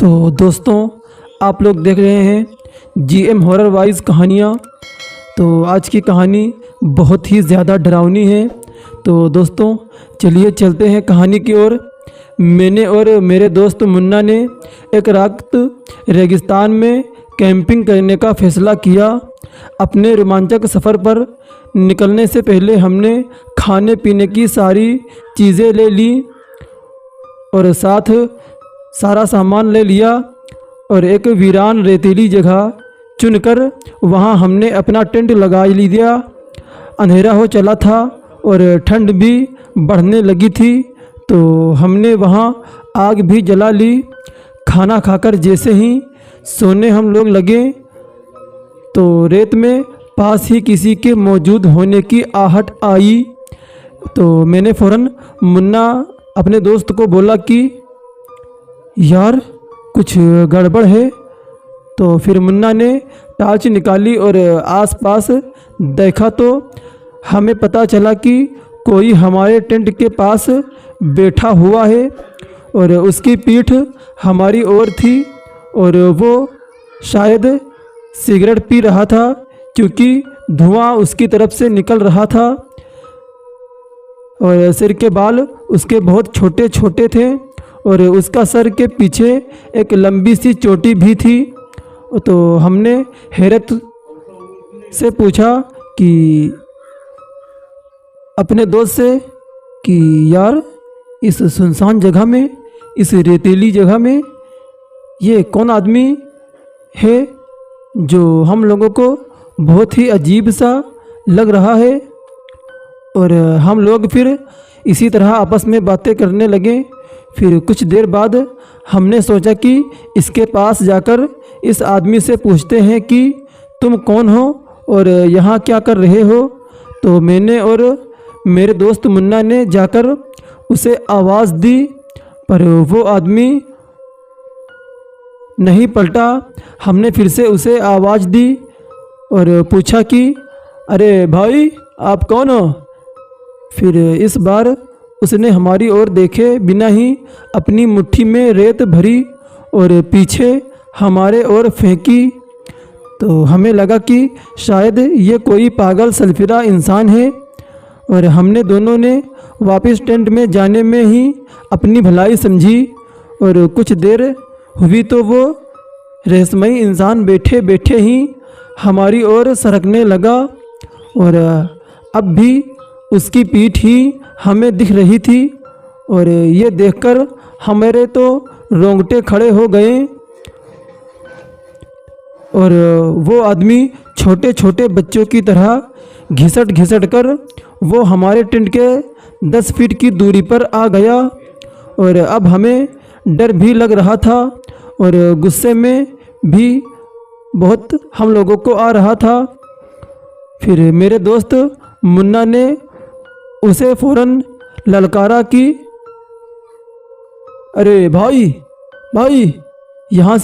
तो दोस्तों, आप लोग देख रहे हैं जीएम हॉरर वाइज कहानियाँ। तो आज की कहानी बहुत ही ज़्यादा डरावनी है। तो दोस्तों चलिए चलते हैं कहानी की ओर। मैंने और मेरे दोस्त मुन्ना ने एक रात रेगिस्तान में कैंपिंग करने का फ़ैसला किया। अपने रोमांचक सफ़र पर निकलने से पहले हमने खाने पीने की सारी चीज़ें ले ली और साथ सारा सामान ले लिया और एक वीरान रेतीली जगह चुनकर वहां हमने अपना टेंट लगा लिया। अंधेरा हो चला था और ठंड भी बढ़ने लगी थी, तो हमने वहां आग भी जला ली। खाना खाकर जैसे ही सोने हम लोग लगे तो रेत में पास ही किसी के मौजूद होने की आहट आई। तो मैंने फ़ौरन मुन्ना अपने दोस्त को बोला कि यार कुछ गड़बड़ है। तो फिर मुन्ना ने टॉर्च निकाली और आसपास देखा तो हमें पता चला कि कोई हमारे टेंट के पास बैठा हुआ है और उसकी पीठ हमारी ओर थी और वो शायद सिगरेट पी रहा था, क्योंकि धुआं उसकी तरफ से निकल रहा था और सिर के बाल उसके बहुत छोटे छोटे थे और उसका सर के पीछे एक लंबी सी चोटी भी थी। तो हमने हैरत से पूछा कि अपने दोस्त से कि यार इस सुनसान जगह में, इस रेतीली जगह में ये कौन आदमी है जो हम लोगों को बहुत ही अजीब सा लग रहा है। और हम लोग फिर इसी तरह आपस में बातें करने लगे। फिर कुछ देर बाद हमने सोचा कि इसके पास जाकर इस आदमी से पूछते हैं कि तुम कौन हो और यहाँ क्या कर रहे हो। तो मैंने और मेरे दोस्त मुन्ना ने जाकर उसे आवाज़ दी, पर वो आदमी नहीं पलटा। हमने फिर से उसे आवाज़ दी और पूछा कि अरे भाई आप कौन हो। फिर इस बार उसने हमारी ओर देखे बिना ही अपनी मुट्ठी में रेत भरी और पीछे हमारे ओर फेंकी। तो हमें लगा कि शायद ये कोई पागल सल्फिरा इंसान है और हमने दोनों ने वापस टेंट में जाने में ही अपनी भलाई समझी। और कुछ देर हुई तो वो रहस्यमयी इंसान बैठे बैठे ही हमारी ओर सरकने लगा और अब भी उसकी पीठ ही हमें दिख रही थी। और ये देखकर हमारे तो रोंगटे खड़े हो गए। और वो आदमी छोटे छोटे बच्चों की तरह घिसट घिसट कर वो हमारे टेंट के 10 फीट की दूरी पर आ गया। और अब हमें डर भी लग रहा था और गुस्से में भी बहुत हम लोगों को आ रहा था। फिर मेरे दोस्त मुन्ना ने उसे फ़ौरन ललकारा कि अरे भाई भाई यहाँ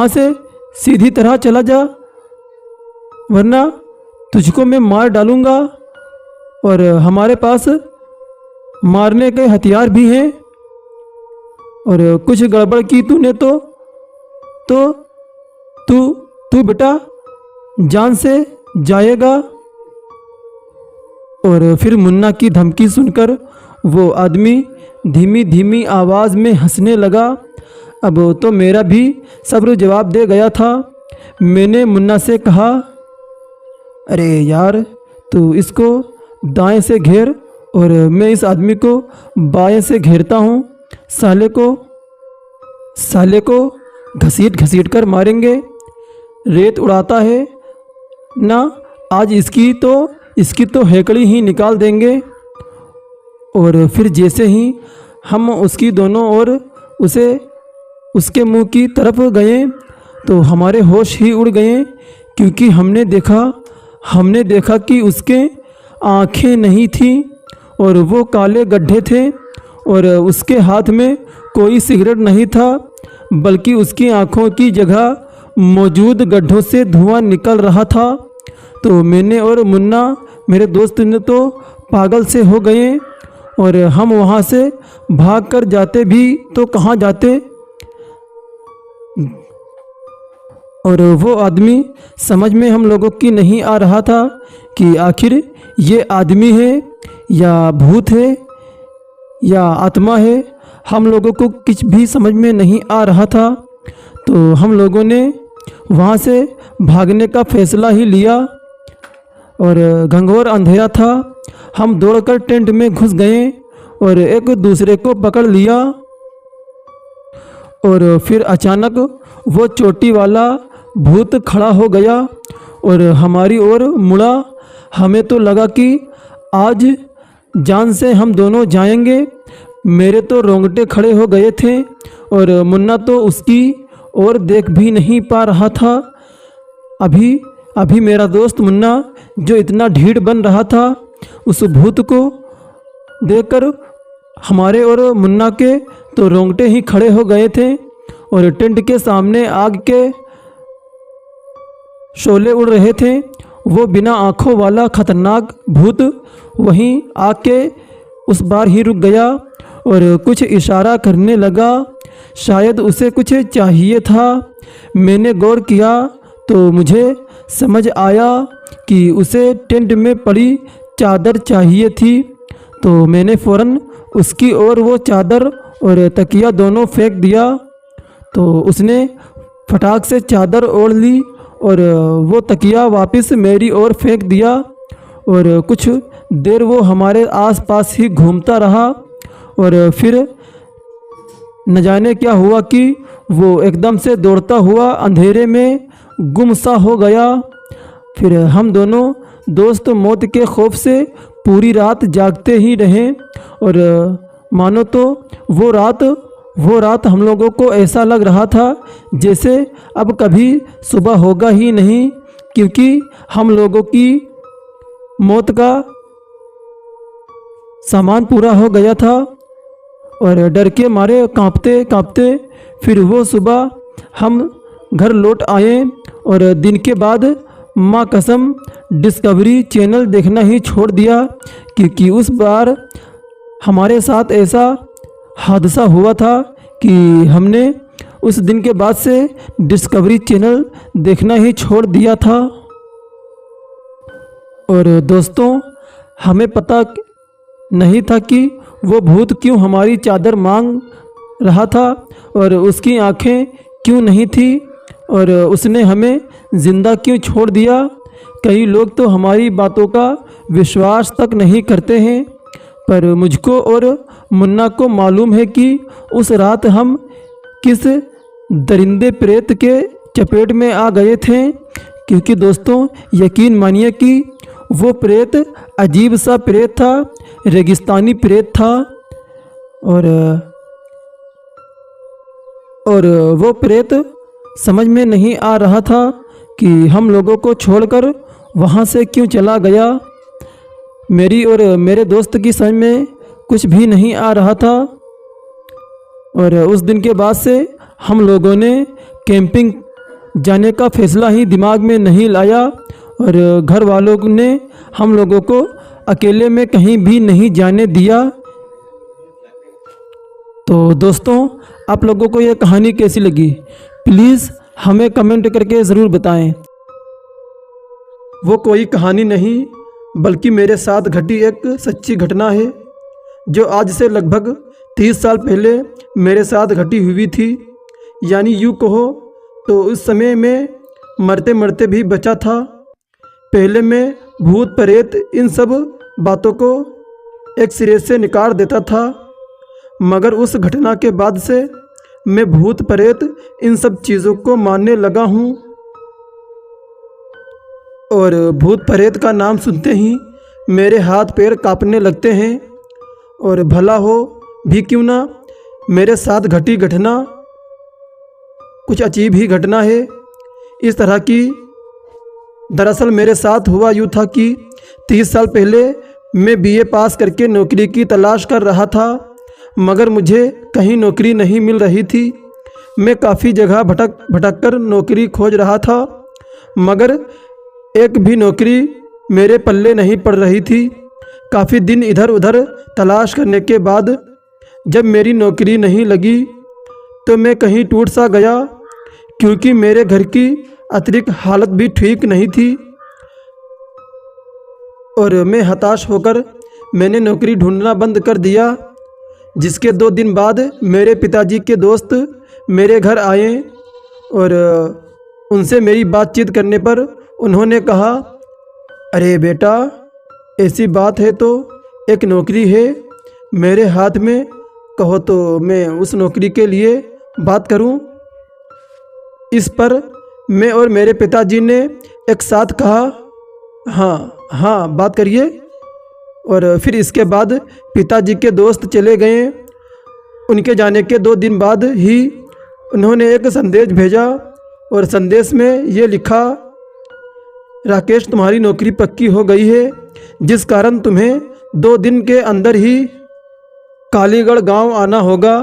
से सीधी तरह चला जा, वरना तुझको मैं मार डालूँगा और हमारे पास मारने के हथियार भी हैं। और कुछ गड़बड़ की तूने तो तू बेटा जान से जाएगा। और फिर मुन्ना की धमकी सुनकर वो आदमी धीमी धीमी आवाज़ में हंसने लगा। अब तो मेरा भी सब्र जवाब दे गया था। मैंने मुन्ना से कहा, अरे यार तू इसको दाएं से घेर और मैं इस आदमी को बाएं से घेरता हूँ। साले को घसीट घसीट कर मारेंगे। रेत उड़ाता है ना, आज इसकी तो हेकड़ी ही निकाल देंगे। और फिर जैसे ही हम उसकी दोनों ओर उसके मुंह की तरफ गए तो हमारे होश ही उड़ गए, क्योंकि हमने देखा कि उसके आँखें नहीं थीं और वो काले गड्ढे थे और उसके हाथ में कोई सिगरेट नहीं था, बल्कि उसकी आँखों की जगह मौजूद गड्ढों से धुआं निकल रहा था। तो मैंने और मुन्ना मेरे दोस्त ने तो पागल से हो गए और हम वहाँ से भाग कर जाते भी तो कहाँ जाते। और वो आदमी समझ में हम लोगों की नहीं आ रहा था कि आखिर ये आदमी है या भूत है या आत्मा है। हम लोगों को कुछ भी समझ में नहीं आ रहा था। तो हम लोगों ने वहाँ से भागने का फैसला ही लिया और घंघोर अंधेरा था। हम दौड़कर टेंट में घुस गए और एक दूसरे को पकड़ लिया और फिर अचानक वो चोटी वाला भूत खड़ा हो गया और हमारी ओर मुड़ा। हमें तो लगा कि आज जान से हम दोनों जाएंगे। मेरे तो रोंगटे खड़े हो गए थे और मुन्ना तो उसकी ओर देख भी नहीं पा रहा था। अभी अभी मेरा दोस्त मुन्ना जो इतना ढीठ बन रहा था, उस भूत को देखकर हमारे और मुन्ना के तो रोंगटे ही खड़े हो गए थे और टेंट के सामने आग के शोले उड़ रहे थे। वो बिना आँखों वाला खतरनाक भूत वहीं आके उस बार ही रुक गया और कुछ इशारा करने लगा। शायद उसे कुछ चाहिए था। मैंने गौर किया तो मुझे समझ आया कि उसे टेंट में पड़ी चादर चाहिए थी। तो मैंने फ़ौरन उसकी ओर वो चादर और तकिया दोनों फेंक दिया। तो उसने फटाक से चादर ओढ़ ली और वो तकिया वापस मेरी ओर फेंक दिया और कुछ देर वो हमारे आसपास ही घूमता रहा और फिर न जाने क्या हुआ कि वो एकदम से दौड़ता हुआ अंधेरे में गुम सा हो गया। फिर हम दोनों दोस्त मौत के खौफ से पूरी रात जागते ही रहे और मानो तो वो रात हम लोगों को ऐसा लग रहा था जैसे अब कभी सुबह होगा ही नहीं, क्योंकि हम लोगों की मौत का सामान पूरा हो गया था और डर के मारे कांपते कांपते फिर वो सुबह हम घर लौट आए और दिन के बाद माँ कसम डिस्कवरी चैनल देखना ही छोड़ दिया, क्योंकि उस बार हमारे साथ ऐसा हादसा हुआ था कि हमने उस दिन के बाद से डिस्कवरी चैनल देखना ही छोड़ दिया था। और दोस्तों, हमें पता नहीं था कि वो भूत क्यों हमारी चादर मांग रहा था और उसकी आंखें क्यों नहीं थी और उसने हमें ज़िंदा क्यों छोड़ दिया। कई लोग तो हमारी बातों का विश्वास तक नहीं करते हैं, पर मुझको और मुन्ना को मालूम है कि उस रात हम किस दरिंदे प्रेत के चपेट में आ गए थे। क्योंकि दोस्तों, यकीन मानिए कि वो प्रेत अजीब सा प्रेत था, रेगिस्तानी प्रेत था और वो प्रेत समझ में नहीं आ रहा था कि हम लोगों को छोड़कर वहाँ से क्यों चला गया। मेरी और मेरे दोस्त की समझ में कुछ भी नहीं आ रहा था और उस दिन के बाद से हम लोगों ने कैंपिंग जाने का फैसला ही दिमाग में नहीं लाया और घर वालों ने हम लोगों को अकेले में कहीं भी नहीं जाने दिया। तो दोस्तों, आप लोगों को ये कहानी कैसी लगी, प्लीज़ हमें कमेंट करके ज़रूर बताएं। वो कोई कहानी नहीं बल्कि मेरे साथ घटी एक सच्ची घटना है, जो आज से लगभग 30 साल पहले मेरे साथ घटी हुई थी। यानी यूँ कहो तो उस समय में मरते मरते भी बचा था। पहले मैं भूत प्रेत इन सब बातों को एक सिरे से निकाल देता था, मगर उस घटना के बाद से मैं भूत प्रेत इन सब चीज़ों को मानने लगा हूँ और भूत प्रेत का नाम सुनते ही मेरे हाथ पैर कांपने लगते हैं। और भला हो भी क्यों ना, मेरे साथ घटी घटना कुछ अजीब ही घटना है। इस तरह की दरअसल मेरे साथ हुआ यूँ था कि 30 साल पहले मैं बीए पास करके नौकरी की तलाश कर रहा था, मगर मुझे कहीं नौकरी नहीं मिल रही थी। मैं काफ़ी जगह भटक कर नौकरी खोज रहा था, मगर एक भी नौकरी मेरे पल्ले नहीं पड़ रही थी। काफ़ी दिन इधर उधर तलाश करने के बाद जब मेरी नौकरी नहीं लगी तो मैं कहीं टूट सा गया, क्योंकि मेरे घर की अतिरिक्त हालत भी ठीक नहीं थी और मैं हताश होकर मैंने नौकरी ढूंढना बंद कर दिया। जिसके 2 दिन बाद मेरे पिताजी के दोस्त मेरे घर आए और उनसे मेरी बातचीत करने पर उन्होंने कहा, अरे बेटा, ऐसी बात है तो एक नौकरी है मेरे हाथ में, कहो तो मैं उस नौकरी के लिए बात करूं। इस पर मैं और मेरे पिताजी ने एक साथ कहा, हाँ हाँ बात करिए। और फिर इसके बाद पिताजी के दोस्त चले गए। उनके जाने के 2 दिन बाद ही उन्होंने एक संदेश भेजा और संदेश में ये लिखा, राकेश, तुम्हारी नौकरी पक्की हो गई है, जिस कारण तुम्हें 2 दिन के अंदर ही कालीगढ़ गांव आना होगा।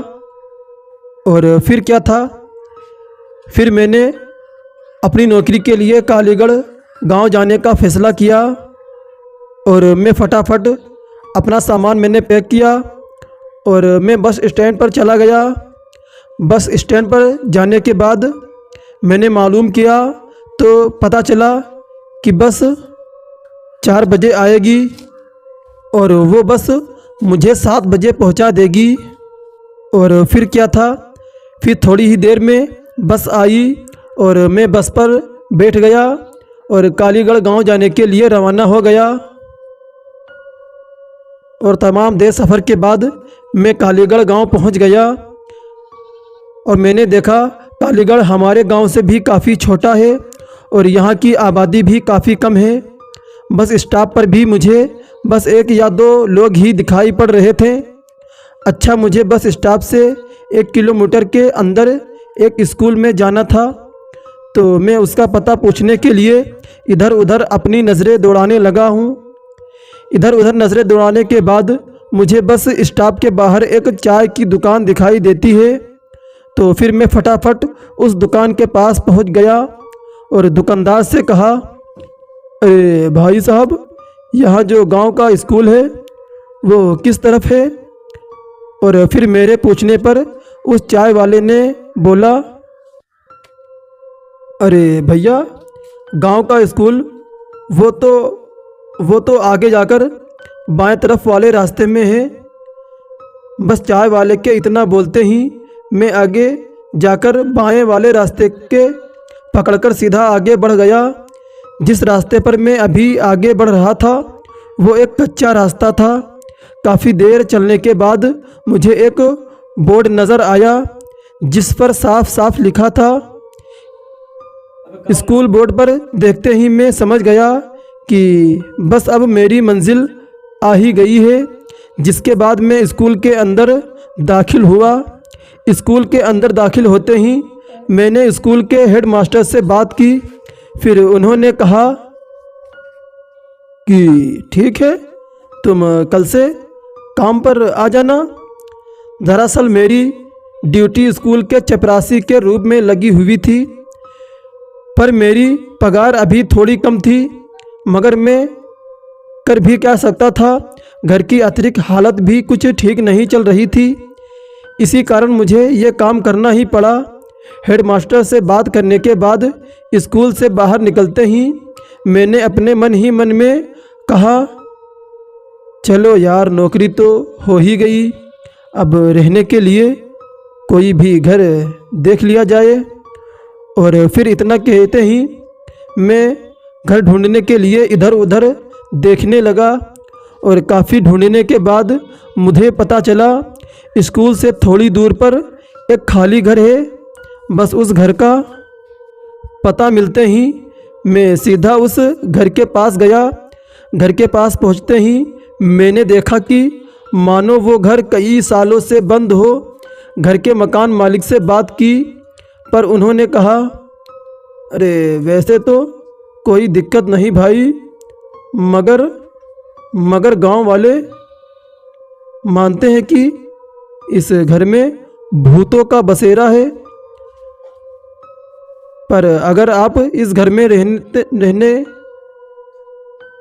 और फिर क्या था, फिर मैंने अपनी नौकरी के लिए कालीगढ़ गांव जाने का फ़ैसला किया और मैं फटाफट अपना सामान मैंने पैक किया और मैं बस स्टैंड पर चला गया। बस स्टैंड पर जाने के बाद मैंने मालूम किया तो पता चला कि बस 4 बजे आएगी और वो बस मुझे 7 बजे पहुंचा देगी। और फिर क्या था, फिर थोड़ी ही देर में बस आई और मैं बस पर बैठ गया और कालीगढ़ गांव जाने के लिए रवाना हो गया। और तमाम देर सफ़र के बाद मैं कालीगढ़ गांव पहुंच गया और मैंने देखा कालीगढ़ हमारे गांव से भी काफ़ी छोटा है और यहाँ की आबादी भी काफ़ी कम है। बस स्टॉप पर भी मुझे बस 1 या 2 लोग ही दिखाई पड़ रहे थे। अच्छा, मुझे बस स्टॉप से 1 किलोमीटर के अंदर एक स्कूल में जाना था, तो मैं उसका पता पूछने के लिए इधर उधर अपनी नज़रें दौड़ाने लगा हूँ। इधर उधर नज़रें दौड़ाने के बाद मुझे बस स्टॉप के बाहर एक चाय की दुकान दिखाई देती है, तो फिर मैं फटाफट उस दुकान के पास पहुंच गया और दुकानदार से कहा, अरे भाई साहब, यहाँ जो गांव का स्कूल है वो किस तरफ है? और फिर मेरे पूछने पर उस चाय वाले ने बोला, अरे भैया, गांव का स्कूल वो तो आगे जाकर बाएं तरफ वाले रास्ते में है। बस चाय वाले के इतना बोलते ही मैं आगे जाकर बाएं वाले रास्ते के पकड़कर सीधा आगे बढ़ गया। जिस रास्ते पर मैं अभी आगे बढ़ रहा था वो एक कच्चा रास्ता था। काफ़ी देर चलने के बाद मुझे एक बोर्ड नज़र आया जिस पर साफ साफ लिखा था स्कूल। बोर्ड पर देखते ही मैं समझ गया कि बस अब मेरी मंजिल आ ही गई है। जिसके बाद मैं स्कूल के अंदर दाखिल हुआ। स्कूल के अंदर दाखिल होते ही मैंने स्कूल के हेडमास्टर से बात की। फिर उन्होंने कहा कि ठीक है, तुम कल से काम पर आ जाना। दरअसल मेरी ड्यूटी स्कूल के चपरासी के रूप में लगी हुई थी, पर मेरी पगार अभी थोड़ी कम थी, मगर मैं कर भी क्या सकता था। घर की अतिरिक्त हालत भी कुछ ठीक नहीं चल रही थी, इसी कारण मुझे ये काम करना ही पड़ा। हेडमास्टर से बात करने के बाद स्कूल से बाहर निकलते ही मैंने अपने मन ही मन में कहा, चलो यार, नौकरी तो हो ही गई, अब रहने के लिए कोई भी घर देख लिया जाए। और फिर इतना कहते ही मैं घर ढूंढने के लिए इधर उधर देखने लगा और काफ़ी ढूंढने के बाद मुझे पता चला स्कूल से थोड़ी दूर पर एक खाली घर है। बस उस घर का पता मिलते ही मैं सीधा उस घर के पास गया। घर के पास पहुंचते ही मैंने देखा कि मानो वो घर कई सालों से बंद हो। घर के मकान मालिक से बात की, पर उन्होंने कहा, अरे वैसे तो कोई दिक्कत नहीं भाई, मगर गांव वाले मानते हैं कि इस घर में भूतों का बसेरा है। पर अगर आप इस घर में रहने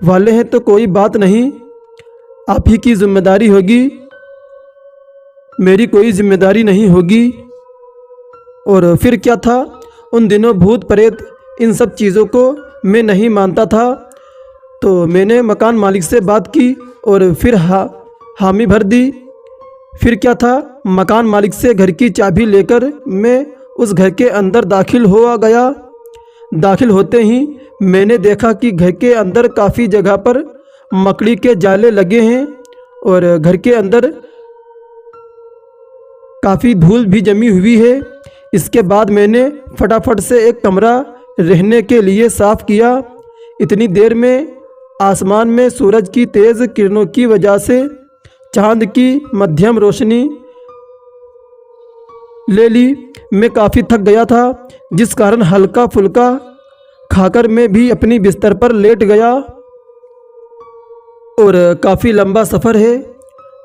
वाले हैं तो कोई बात नहीं, आप ही की जिम्मेदारी होगी, मेरी कोई जिम्मेदारी नहीं होगी। और फिर क्या था, उन दिनों भूत प्रेत इन सब चीज़ों को मैं नहीं मानता था। तो मैंने मकान मालिक से बात की और फिर हामी भर दी। फिर क्या था, मकान मालिक से घर की चाबी लेकर मैं उस घर के अंदर दाखिल हुआ गया। दाखिल होते ही मैंने देखा कि घर के अंदर काफ़ी जगह पर मकड़ी के जाले लगे हैं और घर के अंदर काफ़ी धूल भी जमी हुई है। इसके बाद मैंने फटाफट से एक कमरा रहने के लिए साफ़ किया। इतनी देर में आसमान में सूरज की तेज़ किरणों की वजह से चांद की मध्यम रोशनी ले ली। मैं काफ़ी थक गया था, जिस कारण हल्का फुल्का खाकर मैं भी अपनी बिस्तर पर लेट गया। और काफ़ी लंबा सफ़र है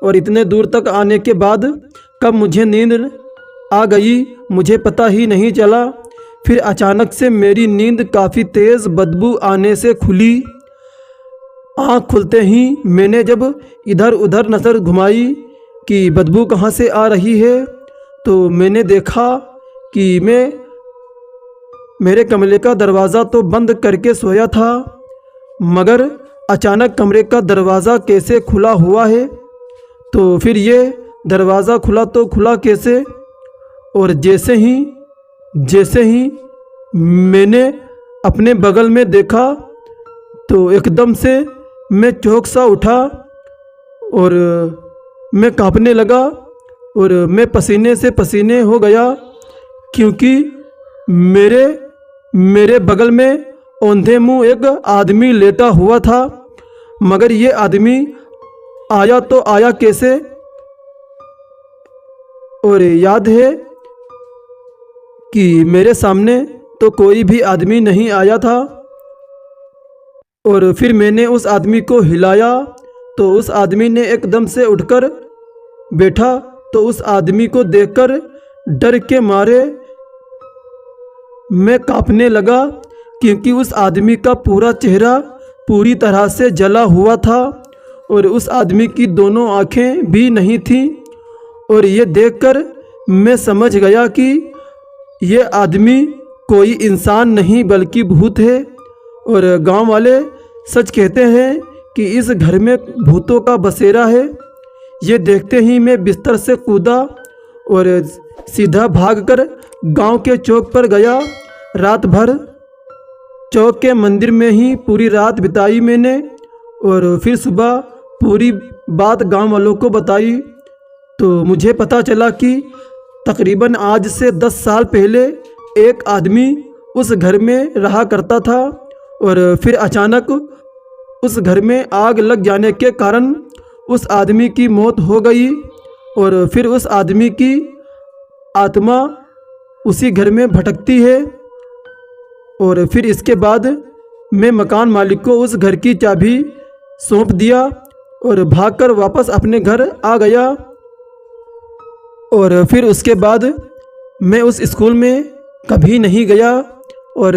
और इतने दूर तक आने के बाद कब मुझे नींद आ गई मुझे पता ही नहीं चला। फिर अचानक से मेरी नींद काफ़ी तेज़ बदबू आने से खुली। आँख खुलते ही मैंने जब इधर उधर नज़र घुमाई कि बदबू कहाँ से आ रही है, तो मैंने देखा कि मैं मेरे कमरे का दरवाज़ा तो बंद करके सोया था, मगर अचानक कमरे का दरवाज़ा कैसे खुला हुआ है। तो फिर ये दरवाज़ा खुला तो खुला कैसे, और जैसे ही मैंने अपने बगल में देखा तो एकदम से मैं चौंक सा उठा और मैं कांपने लगा और मैं पसीने से पसीने हो गया, क्योंकि मेरे बगल में औंधे मुँह एक आदमी लेटा हुआ था। मगर ये आदमी आया तो आया कैसे। और याद है कि मेरे सामने तो कोई भी आदमी नहीं आया था। और फिर मैंने उस आदमी को हिलाया तो उस आदमी ने एकदम से उठकर बैठा। तो उस आदमी को देखकर डर के मारे मैं कांपने लगा, क्योंकि उस आदमी का पूरा चेहरा पूरी तरह से जला हुआ था और उस आदमी की दोनों आँखें भी नहीं थीं। और ये देखकर मैं समझ गया कि ये आदमी कोई इंसान नहीं बल्कि भूत है। और गांव वाले सच कहते हैं कि इस घर में भूतों का बसेरा है। ये देखते ही मैं बिस्तर से कूदा और सीधा भागकर गांव के चौक पर गया। रात भर चौक के मंदिर में ही पूरी रात बिताई मैंने और फिर सुबह पूरी बात गांव वालों को बताई। तो मुझे पता चला कि तकरीबन आज से 10 साल पहले एक आदमी उस घर में रहा करता था और फिर अचानक उस घर में आग लग जाने के कारण उस आदमी की मौत हो गई। और फिर उस आदमी की आत्मा उसी घर में भटकती है। और फिर इसके बाद मैं मकान मालिक को उस घर की चाबी सौंप दिया और भागकर वापस अपने घर आ गया। और फिर उसके बाद मैं उस स्कूल में कभी नहीं गया और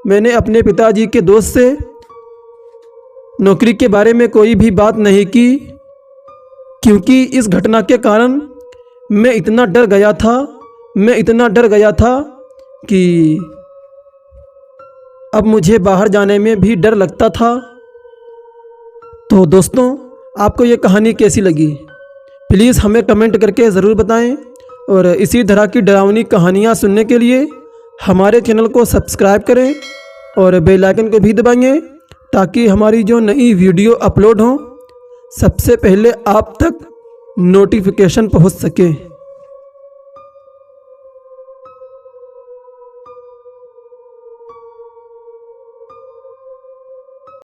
मैंने अपने पिताजी के दोस्त से नौकरी के बारे में कोई भी बात नहीं की, क्योंकि इस घटना के कारण मैं इतना डर गया था कि अब मुझे बाहर जाने में भी डर लगता था। तो दोस्तों, आपको ये कहानी कैसी लगी प्लीज़ हमें कमेंट करके ज़रूर बताएं और इसी तरह की डरावनी कहानियाँ सुनने के लिए हमारे चैनल को सब्सक्राइब करें और बेल आइकन को भी दबाएंगे, ताकि हमारी जो नई वीडियो अपलोड हो सबसे पहले आप तक नोटिफिकेशन पहुंच सके।